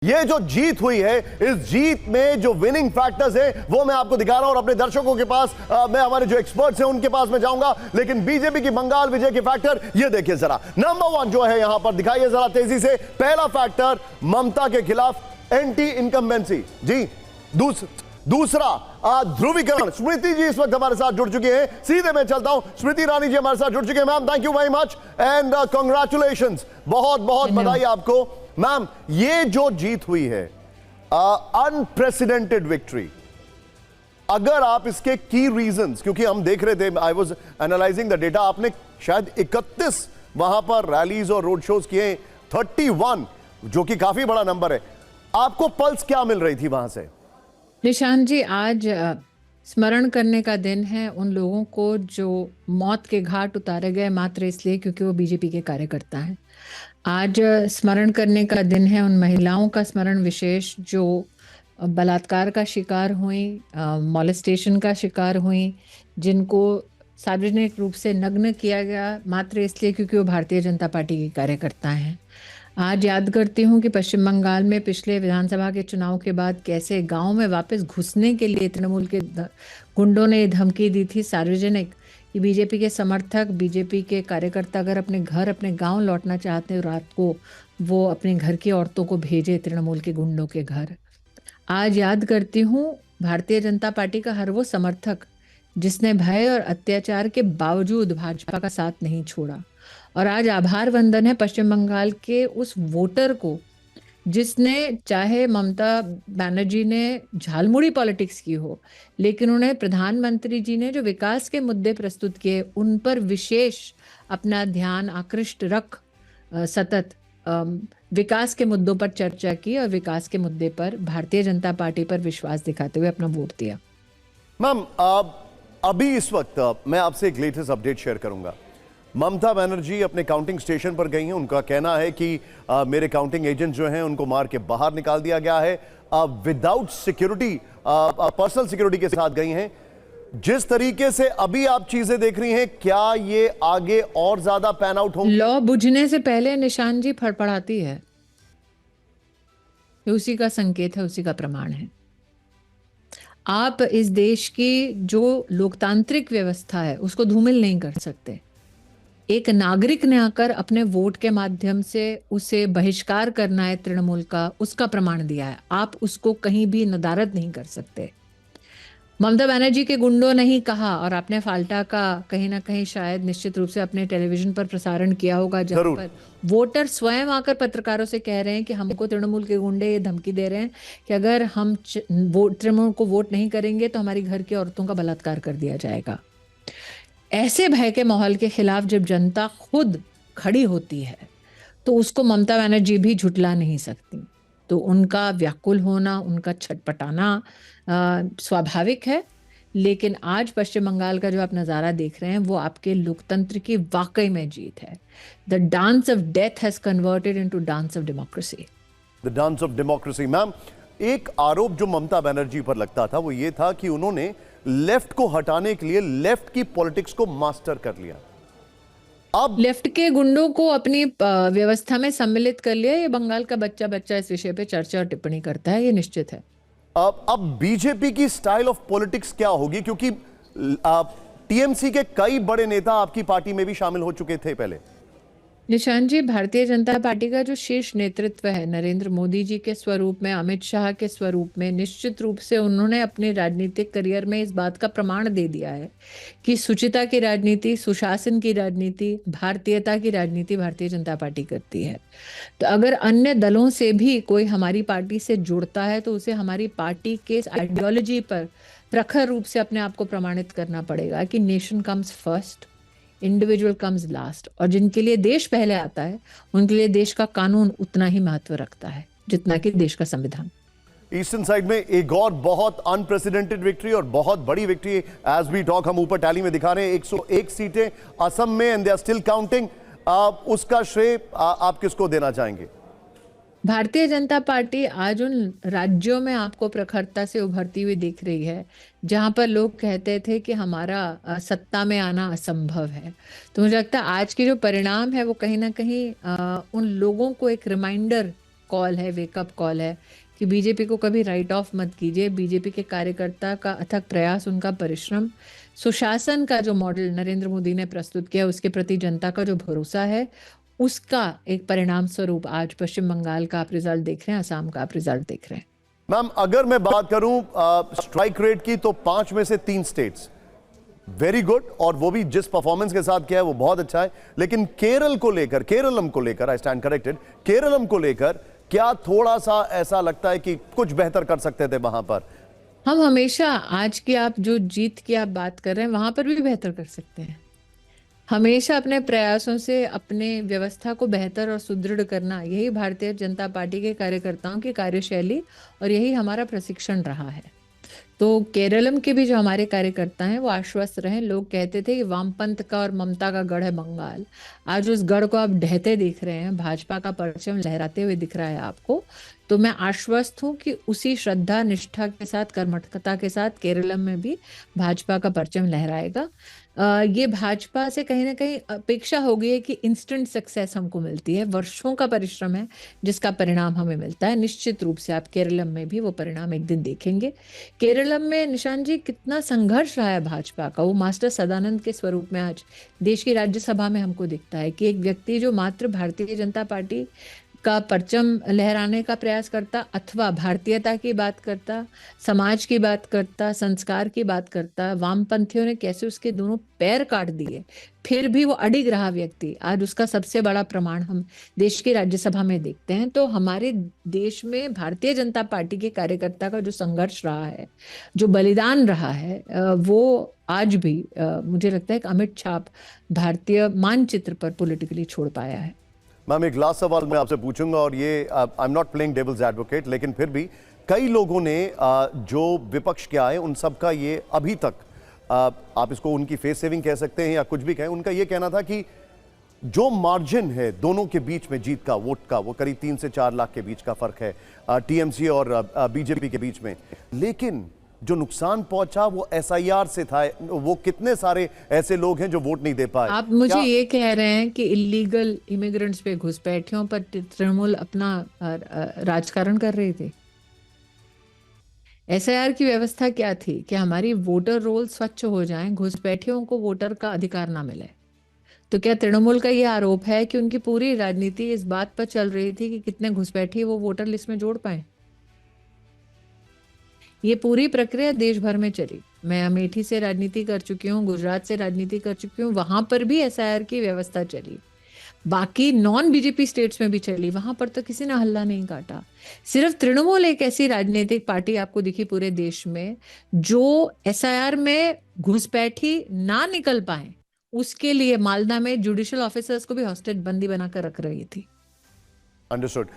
ये जो जीत हुई है, इस जीत में जो विनिंग फैक्टर्स है वो मैं आपको दिखा रहा हूं और अपने दर्शकों के पास मैं हमारे जो एक्सपर्ट्स हैं उनके पास में जाऊंगा। लेकिन बीजेपी की बंगाल विजय के फैक्टर ये देखिए जरा। नंबर 1 जो है यहां पर दिखाइए जरा तेजी से। पहला फैक्टर ममता के खिलाफ एंटी इनकम्बेंसी जी। दूसरा ध्रुवीकरण। स्मृति जी इस वक्त हमारे साथ जुड़ चुके हैं, सीधे मैं चलता हूं। स्मृति ईरानी जी हमारे साथ जुड़ चुके हैं। Ma'am thank you very much and congratulations, बहुत बहुत बधाई आपको। मैम ये जो जीत हुई है, अनप्रेसिडेंटेड विक्ट्री, अगर आप इसके की रीजंस, क्योंकि हम देख रहे थे, I was analysing the data, आपने शायद 31 वहां पर रैलीज और रोड शोज किए, 31 जो कि काफी बड़ा नंबर है। आपको पल्स क्या मिल रही थी वहां से? निशान जी, आज स्मरण करने का दिन है उन लोगों को जो मौत के घाट उतारे गए मात्र इसलिए क्योंकि वो बीजेपी के कार्यकर्ता हैं। आज स्मरण करने का दिन है उन महिलाओं का स्मरण विशेष जो बलात्कार का शिकार हुई, मॉलेस्टेशन का शिकार हुई, जिनको सार्वजनिक रूप से नग्न किया गया मात्र इसलिए क्योंकि वो भारतीय जनता पार्टी के कार्यकर्ता हैं। आज याद करती हूँ कि पश्चिम बंगाल में पिछले विधानसभा के चुनाव के बाद कैसे गांव में वापस घुसने के लिए तृणमूल के गुंडों ने धमकी दी थी सार्वजनिक कि बीजेपी के समर्थक, बीजेपी के कार्यकर्ता अगर अपने घर, अपने गांव लौटना चाहते हैं रात को, वो अपने घर की औरतों को भेजे तृणमूल के गुंडों के घर। आज याद करती हूँ भारतीय जनता पार्टी का हर वो समर्थक जिसने भय और अत्याचार के बावजूद भाजपा का साथ नहीं छोड़ा। और आज आभार वंदन है पश्चिम बंगाल के उस वोटर को जिसने, चाहे ममता बनर्जी ने झालमुड़ी पॉलिटिक्स की हो, लेकिन उन्हें प्रधानमंत्री जी ने जो विकास के मुद्दे प्रस्तुत किए उन पर विशेष अपना ध्यान आकृष्ट रख सतत विकास के मुद्दों पर चर्चा की और विकास के मुद्दे पर भारतीय जनता पार्टी पर विश्वास दिखाते हुए अपना वोट दिया। मैम अभी इस वक्त मैं आपसे एक लेटेस्ट अपडेट शेयर करूंगा। ममता बनर्जी अपने काउंटिंग स्टेशन पर गई हैं। उनका कहना है कि मेरे काउंटिंग एजेंट जो हैं उनको मार के बाहर निकाल दिया गया है, विदाउट सिक्योरिटी, पर्सनल सिक्योरिटी के साथ गई हैं। जिस तरीके से अभी आप चीजें देख रही हैं, क्या ये आगे और ज्यादा पैन आउट होंगी? लॉ बुझने से पहले निशान जी फड़फड़ाती है, उसी का संकेत है, उसी का प्रमाण है। आप इस देश की जो लोकतांत्रिक व्यवस्था है उसको धूमिल नहीं कर सकते। एक नागरिक ने आकर अपने वोट के माध्यम से उसे बहिष्कार करना है तृणमूल का, उसका प्रमाण दिया है। आप उसको कहीं भी नदारद नहीं कर सकते। ममता बनर्जी के गुंडों ने ही कहा, और आपने फाल्टा का कहीं ना कहीं शायद निश्चित रूप से अपने टेलीविजन पर प्रसारण किया होगा, जहां पर वोटर स्वयं आकर पत्रकारों से कह रहे हैं कि हमको तृणमूल के गुंडे ये धमकी दे रहे हैं कि अगर हम तृणमूल को वोट नहीं करेंगे तो हमारी घर की औरतों का बलात्कार कर दिया जाएगा। ऐसे भय के माहौल के खिलाफ जब जनता खुद खड़ी होती है तो उसको ममता बनर्जी भी झुटला नहीं सकती। तो उनका व्याकुल होना, उनका छटपटाना स्वाभाविक है। लेकिन आज पश्चिम बंगाल का जो आप नज़ारा देख रहे हैं वो आपके लोकतंत्र की वाकई में जीत है। The dance of death has converted into dance of democracy. The dance of democracy. Ma'am एक आरोप जो ममता बनर्जी पर लगता था वो ये था कि उन्होंने लेफ्ट को हटाने के लिए लेफ्ट की पॉलिटिक्स को मास्टर कर लिया। अब लेफ्ट के गुंडों को अपनी व्यवस्था में सम्मिलित कर लिया। ये बंगाल का बच्चा बच्चा इस विषय पे चर्चा और टिप्पणी करता है, ये निश्चित है। अब बीजेपी की स्टाइल ऑफ पॉलिटिक्स क्या होगी? क्योंकि टीएमसी के कई बड़े नेता आपकी पार्टी में भी शामिल हो चुके थे पहले। निशान जी, भारतीय जनता पार्टी का जो शीर्ष नेतृत्व है, नरेंद्र मोदी जी के स्वरूप में, अमित शाह के स्वरूप में, निश्चित रूप से उन्होंने अपने राजनीतिक करियर में इस बात का प्रमाण दे दिया है कि सुचिता की राजनीति, सुशासन की राजनीति, भारतीयता की राजनीति भारतीय जनता पार्टी करती है। तो अगर अन्य दलों से भी कोई हमारी पार्टी से जुड़ता है तो उसे हमारी पार्टी के आइडियोलॉजी पर प्रखर रूप से अपने आप को प्रमाणित करना पड़ेगा कि nation comes first, individual comes last. और जिनके लिए देश पहले आता है उनके लिए देश का कानून उतना ही महत्व रखता है जितना कि देश का संविधान। ईस्टर्न साइड में एक और बहुत अनप्रेसिडेंटेड विक्ट्री और बहुत बड़ी विक्ट्री एज वी टॉक, हम ऊपर टैली में दिखा रहे हैं 101 सीटें असम में and they are still counting. उसका श्रेय आप किसको देना चाहेंगे? भारतीय जनता पार्टी आज उन राज्यों में आपको प्रखरता से उभरती हुई दिख रही है जहां पर लोग कहते थे कि हमारा सत्ता में आना असंभव है। तो मुझे लगता है आज की जो परिणाम है वो कहीं ना कहीं उन लोगों को एक रिमाइंडर कॉल है, वेकअप कॉल है कि बीजेपी को कभी राइट ऑफ मत कीजिए। बीजेपी के कार्यकर्ता का अथक प्रयास, उनका परिश्रम, सुशासन का जो मॉडल नरेंद्र मोदी ने प्रस्तुत किया, उसके प्रति जनता का जो भरोसा है, उसका एक परिणाम स्वरूप आज पश्चिम बंगाल का आप रिजल्ट देख रहे हैं, असम का आप रिजल्ट देख रहे हैं। मैम, अगर मैं बात करूं स्ट्राइक रेट की, तो 5 में से 3 स्टेट्स वेरी गुड, और वो भी जिस परफॉर्मेंस के साथ किया है वो बहुत अच्छा है। लेकिन केरलम को लेकर आई स्टैंड करेक्टेड, केरलम को लेकर क्या थोड़ा सा ऐसा लगता है कि कुछ बेहतर कर सकते थे वहां पर? हम हमेशा, आज की आप जो जीत की आप बात कर रहे हैं, वहां पर भी बेहतर कर सकते हैं। हमेशा अपने प्रयासों से अपने व्यवस्था को बेहतर और सुदृढ़ करना, यही भारतीय जनता पार्टी के कार्यकर्ताओं की कार्यशैली और यही हमारा प्रशिक्षण रहा है। तो केरलम के भी जो हमारे कार्यकर्ता हैं वो आश्वस्त रहे। लोग कहते थे कि वामपंथ का और ममता का गढ़ है बंगाल, आज उस गढ़ को आप ढहते दिख रहे हैं, भाजपा का परचम लहराते हुए दिख रहा है आपको। तो मैं आश्वस्त हूं कि उसी श्रद्धा, निष्ठा के साथ, कर्मठता के साथ केरलम में भी भाजपा का परचम लहराएगा। ये भाजपा से कहीं ना कहीं अपेक्षा हो गई है कि इंस्टेंट सक्सेस हमको मिलती है, वर्षों का परिश्रम है जिसका परिणाम हमें मिलता है। निश्चित रूप से आप केरलम में भी वो परिणाम एक दिन देखेंगे। केरलम में निशान जी कितना संघर्ष रहा है भाजपा का, वो मास्टर सदानंद के स्वरूप में आज देश की राज्यसभा में हमको दिखता है कि एक व्यक्ति जो मात्र भारतीय जनता पार्टी का परचम लहराने का प्रयास करता, अथवा भारतीयता की बात करता, समाज की बात करता, संस्कार की बात करता, वामपंथियों ने कैसे उसके दोनों पैर काट दिए, फिर भी वो अडिग रहा व्यक्ति, आज उसका सबसे बड़ा प्रमाण हम देश की राज्यसभा में देखते हैं। तो हमारे देश में भारतीय जनता पार्टी के कार्यकर्ता का जो संघर्ष रहा है, जो बलिदान रहा है, वो आज भी मुझे लगता है एक अमिट छाप भारतीय मानचित्र पर पॉलिटिकली छोड़ पाया है। मैम, एक लास्ट सवाल मैं आपसे पूछूंगा, और ये I am not playing devil's advocate, लेकिन फिर भी कई लोगों ने जो विपक्ष के आए उन सब का ये अभी तक आप इसको उनकी फेस सेविंग कह सकते हैं या कुछ भी कहें, उनका ये कहना था कि जो मार्जिन है दोनों के बीच में जीत का, वोट का, वो करीब 3 से 4 लाख के बीच का फर्क है टीएमसी और बीजेपी के बीच में। लेकिन जो नुकसान पहुंचा वो एसआईआर से था। वो कितने सारे ऐसे लोग हैं जो वोट नहीं दे पाए। आप मुझे ये कह रहे हैं कि इलीगल इमिग्रेंट्स पे, घुसपैठियों पर तृणमूल अपना राजकारण कर रहे थे? एसआईआर की व्यवस्था क्या थी कि हमारी वोटर रोल स्वच्छ हो जाएं, घुसपैठियों को वोटर का अधिकार ना मिले। तो क्या तृणमूल का ये आरोप है कि उनकी पूरी राजनीति इस बात पर चल रही थी कि कितने घुसपैठी वो वोटर लिस्ट में जोड़ पाए? ये पूरी प्रक्रिया देश भर में चली। मैं अमेठी से राजनीति कर चुकी हूँ, गुजरात से राजनीति कर चुकी हूँ, वहां पर भी एसआईआर की व्यवस्था चली, बाकी नॉन बीजेपी स्टेट्स में भी चली, वहां पर तो किसी ने हल्ला नहीं काटा। सिर्फ तृणमूल एक ऐसी राजनीतिक पार्टी आपको दिखी पूरे देश में जो एसआईआर में घुसपैठी ना निकल पाए, उसके लिए मालदा में जुडिशियल ऑफिसर्स को भी हॉस्टेज बंदी बनाकर रख रही थी। अंडरस्टूड।